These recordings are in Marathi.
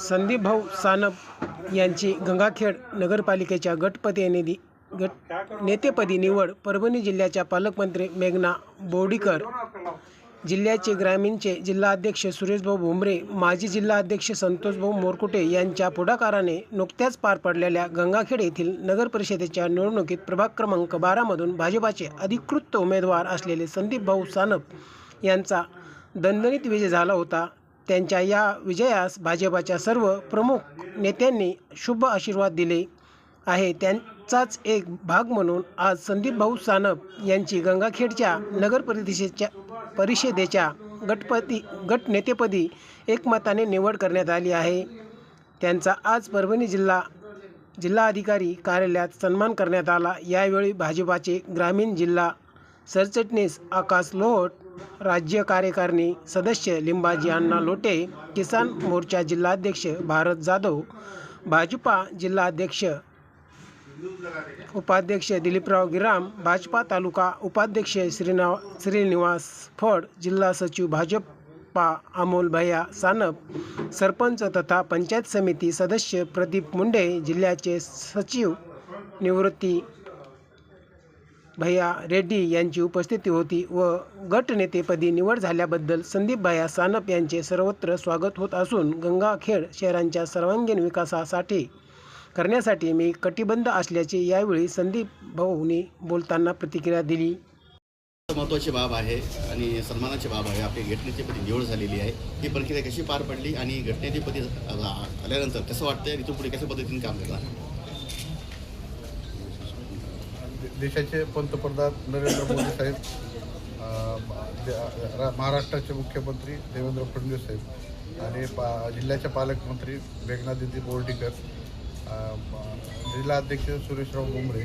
संदीप भाऊ सानप यांची गंगाखेड नगरपालिकेच्या नेतेपदी निवड. परभणी जिल्ह्याच्या पालकमंत्री मेघना बोर्डीकर, जिल्ह्याचे ग्रामीणचे जिल्हाध्यक्ष सुरेशभाऊ भुमरे, माजी जिल्हाध्यक्ष संतोषभाऊ मोरकुटे यांच्या पुढाकाराने नुकत्याच पार पडलेल्या गंगाखेड येथील नगर परिषदेच्या निवडणुकीत प्रभाग क्रमांक 12मधून भाजपाचे अधिकृत उमेदवार असलेले संदीप भाऊ सानप यांचा दणदणीत विजय झाला होता. त्यांच्या या विजयास भाजपाच्या सर्व प्रमुख नेत्यांनी शुभ आशीर्वाद दिले आहे. त्यांचाच एक भाग म्हणून आज संदीप भाऊ सानप यांची गंगाखेडच्या नगर परिषदेच्या गटनेतेपदी एकमताने निवड करण्यात आली आहे. त्यांचा आज परभणी जिल्हाधिकारी कार्यालयात सन्मान करण्यात आला. यावेळी भाजपाचे ग्रामीण जिल्हा सरचिटणीस आकाश लोट, राज्य कार्यकारिणी सदस्य लिंबाजी अण्णा लोटे, किसान मोर्चा जिल्हाध्यक्ष भारत जाधव, भाजपा जिल्हाध्यक्ष उपाध्यक्ष दिलीपराव गिराम, भाजपा तालुका उपाध्यक्ष श्रीनिवास फड, जिल्हा सचिव भाजपा अमोल भैया सानप, सरपंच तथा पंचायत समिती सदस्य प्रदीप मुंडे, जिल्ह्याचे सचिव निवृत्ती भैया रेड्डी यांची उपस्थिती होती व गटनेतेपदी निवड झाल्याबद्दल संदीप भैया सानप यांचे सर्वत्र स्वागत होत असून गंगाखेड शहरांच्या सर्वांगीण विकासासाठी करण्यासाठी मी कटिबद्ध असल्याचे यावेळी संदीप भाऊंनी बोलताना प्रतिक्रिया दिली. महत्त्वाची बाब आहे आणि सन्मानाची बाब आहे. आपली गटनेतेपदी निवड झालेली आहे. ही प्रक्रिया कशी पार पडली आणि गटनेतेपदी आल्यानंतर कसं वाटतं आणि इथून पुढे कशा पद्धतीने काम करणार? देशाचे पंतप्रधान नरेंद्र मोदी साहेब, महाराष्ट्राचे मुख्यमंत्री देवेंद्र फडणवीस साहेब आणि जिल्ह्याचे पालकमंत्री मेघना बोर्डीकर, जिल्हाध्यक्ष सुरेशराव भुमरे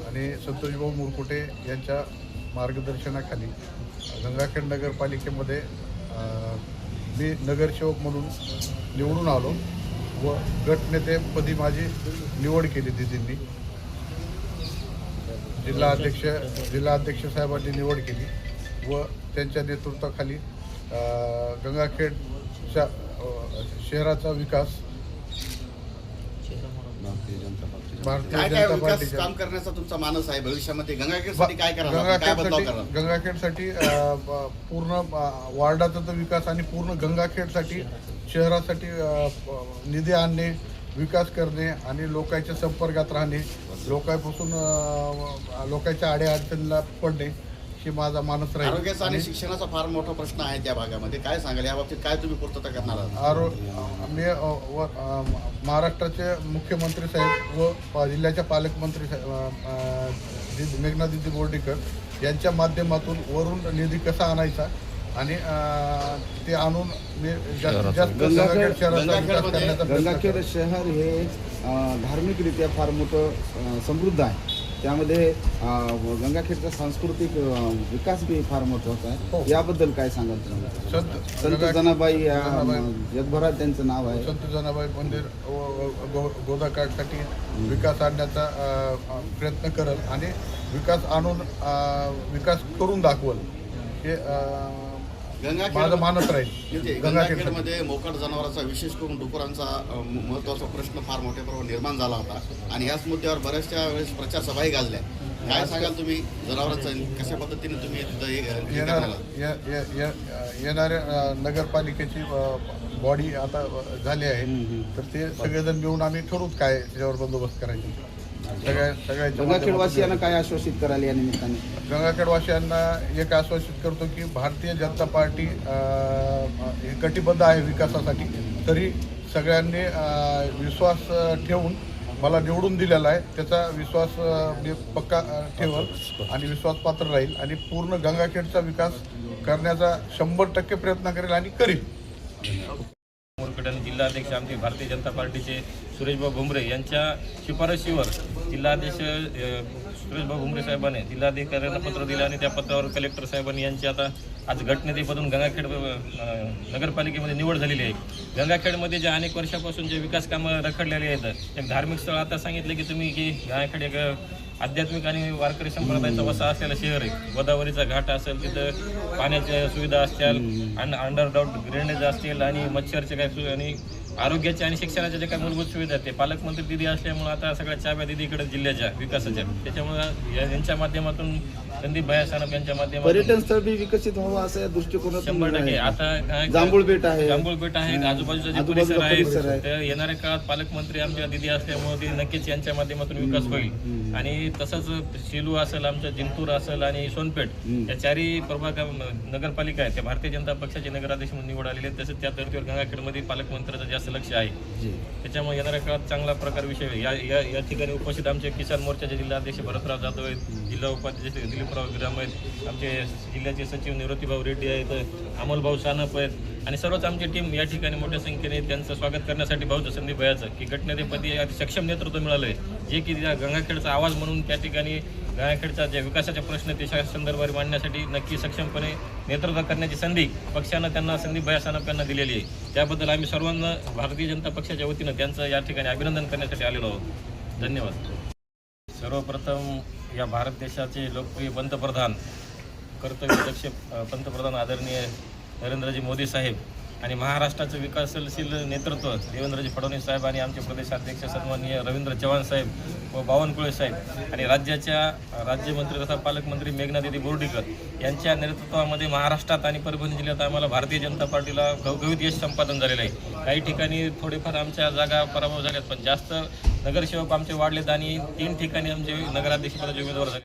आणि संतोषभाऊ मोरकुटे यांच्या मार्गदर्शनाखाली गंगाखेड नगरपालिकेमध्ये मी नगरसेवक म्हणून निवडून आलो व गटनेतेपदी माझी निवड केली दिदींनी. जिल्हाध्यक्ष साहेबांनी निवड केली व त्यांच्या नेतृत्वाखाली गंगाखेडच्या शहराचा विकास भारतीय जनता पार्टीच्या काम करण्याचा तुमचा मानस आहे. भविष्यामध्ये गंगाखेडसाठी काय करणार? गंगाखेडसाठी पूर्ण वार्डाचा विकास आणि पूर्ण गंगाखेडसाठी शहरासाठी निधी आणणे, विकास करणे आणि लोकांच्या संपर्कात राहणे, लोकांच्या आड्याअडचणीला पडणे ही माझा मानस राहील. आरोग्याचा आणि शिक्षणाचा फार मोठा प्रश्न आहे त्या भागामध्ये. काय सांगाल या बाबतीत? काय तुम्ही पूर्तता करणार आहात? मी महाराष्ट्राचे मुख्यमंत्री साहेब व जिल्ह्याच्या पालकमंत्री मेघना बोर्डीकर यांच्या माध्यमातून वरून निधी कसा आणायचा आणि ते आणून मी जास्त गंगाखेड शहर हे धार्मिकरित्या फार मोठं समृद्ध आहे. त्यामध्ये गंगाखेडचा सांस्कृतिक विकास बी फार महत्त्वाचा आहे. याबद्दल काय सांगाल तुम्ही? संत जनाबाई जगभरात त्यांचं नाव आहे. संत जनाबाई मंदिर गोदाकाठसाठी विकास आणण्याचा प्रयत्न करल आणि विकास करून दाखवल हे माझा मानस राहील. गंगाखेडमध्ये मोकाट जनावरांचा, विशेष करून डुकरांचा महत्त्वाचा प्रश्न फार मोठ्या प्रमाणात निर्माण झाला होता आणि याच मुद्द्यावर बऱ्याचशा वेळेस प्रचार सभाही गाजल्या. काय सांगाल तुम्ही? जनावरांचा कशा पद्धतीने तुम्ही येणाऱ्या नगरपालिकेची बॉडी आता झाली आहे तर ते सगळेजण मिळून आम्ही ठरवूच काय त्याच्यावर बंदोबस्त करायचे. सगळ्या गंगाखेडवासियांना काय आश्वासित कराल या निमित्ताने? गंगाखेडवासियांना एक आश्वासित करतो की भारतीय जनता पार्टी हे कटिबद्ध आहे विकासासाठी. तरी सगळ्यांनी विश्वास ठेवून मला निवडून दिलेला आहे. त्याचा विश्वास मी पक्का ठेवल आणि विश्वासपात्र राहील आणि पूर्ण गंगाखेडचा विकास करण्याचा 100% प्रयत्न करेल आणि करील. मोरकुटे आणि जिल्हाध्यक्ष आमचे भारतीय जनता पार्टीचे सुरेशभाऊ भुमरे यांच्या शिफारशीवर जिल्हाध्यक्ष सुरेशभाऊ भुमरे साहेबांनी जिल्हाधिकाऱ्यांना पत्र दिलं आणि त्या पत्रावर कलेक्टर साहेबांनी यांची आता आज गटनेतेपदून गंगाखेड नगरपालिकेमध्ये निवड झालेली आहे. गंगाखेडमध्ये ज्या अनेक वर्षापासून जे विकास कामं रखडलेली आहेत, एक धार्मिक स्थळ आता सांगितलं की तुम्ही की गंगाखेड एक आध्यात्मिक आणि वारकरी संप्रदायाचा वसा असलेला शहर आहे. गोदावरीचा घाट असेल, तिथं पाण्याच्या सुविधा असतील, अंडरग्राऊंड ड्रेनेज असतील आणि मच्छरचे काही आणि आरोग्याच्या आणि शिक्षणाच्या ज्या काही मूलभूत सुविधा आहेत ते पालकमंत्री दिदी असल्यामुळे आता सगळ्या चाव्या दिदीकडे जिल्ह्याच्या विकासाच्या, त्याच्यामुळे यांच्या माध्यमातून संदीप भैया सानप यांच्या माध्यमातून पर्यटन स्थळ बी विकसित व्हावं असं या दृष्टिकोनातून 100% आता काय जांभूळबेट आहे. जांभूळबेट आहे, आजूबाजूचा जे आजूबाजूला परिसर परिसर आहे आहे. तर येणाऱ्या काळात पालकमंत्री आमच्या दिदी असल्यामुळे ते नक्कीच यांच्या माध्यमातून विकास होईल. आणि तसंच शेलू असेल, आमच्या जिंतूर असेल आणि सोनपेठ या चारही प्रभाग नगरपालिका आहेत त्या भारतीय जनता पक्षाचे नगराध्यक्ष म्हणून निवड आलेले आहेत. तसेच त्या धर्तीवर गंगाखेडमध्ये पालकमंत्र्याचं जास्त लक्ष आहे. त्याच्यामुळे येणाऱ्या काळात चांगला प्रकार विषय होईल. या ठिकाणी उपस्थित आमचे किसान मोर्चाचे जिल्हाध्यक्ष भरतराव जाधव आहेत, जिल्हा उपाध्यक्ष दिलीपराव विराम आहेत, आमचे जिल्ह्याचे सचिव निवृत्तीभाऊ रेड्डी आहेत, अमोलभाऊ सानप आहेत आणि सर्वच आमची टीम या ठिकाणी मोठ्या संख्येने त्यांचं स्वागत करण्यासाठी भाऊचं संदीप भैयाचं की गटनेतेपदी सक्षम नेतृत्व मिळालं आहे, जे की त्या गंगाखेडचा आवाज म्हणून त्या ठिकाणी गंगाखेडचा जे विकासाचे प्रश्न त्या संदर्भात मांडण्यासाठी नक्की सक्षमपणे नेतृत्व करण्याची संधी पक्षानं त्यांना संदीप भैया सानप यांना दिलेली आहे. त्याबद्दल आम्ही सर्वांना भारतीय जनता पक्षाच्या वतीनं त्यांचं या ठिकाणी अभिनंदन करण्यासाठी आलेलो आहोत. धन्यवाद. सर्वप्रथम या भारत देशाचे लोकप्रिय पंतप्रधान, कर्तव्यदक्ष पंतप्रधान आदरणीय नरेंद्रजी मोदी साहेब आणि महाराष्ट्राचं विकासशील नेतृत्व देवेंद्रजी फडणवीस साहेब आणि आमचे प्रदेशाध्यक्ष सन्माननीय रवींद्र चव्हाण साहेब व बावनकुळे साहेब आणि राज्याच्या राज्यमंत्री तथा पालकमंत्री मेघना दिदी बोर्डीकर यांच्या नेतृत्वामध्ये महाराष्ट्रात आणि परभणी जिल्ह्यात आम्हाला भारतीय जनता पार्टीला घवघवीत यश संपादन झालेलं आहे. काही ठिकाणी थोडेफार आमच्या जागा पराभव झाल्यात, पण जास्त नगरसेवक आमचे वाढलेत आणि 3 ठिकाणी आमचे नगराध्यक्षपदाचे उमेदवार झाले.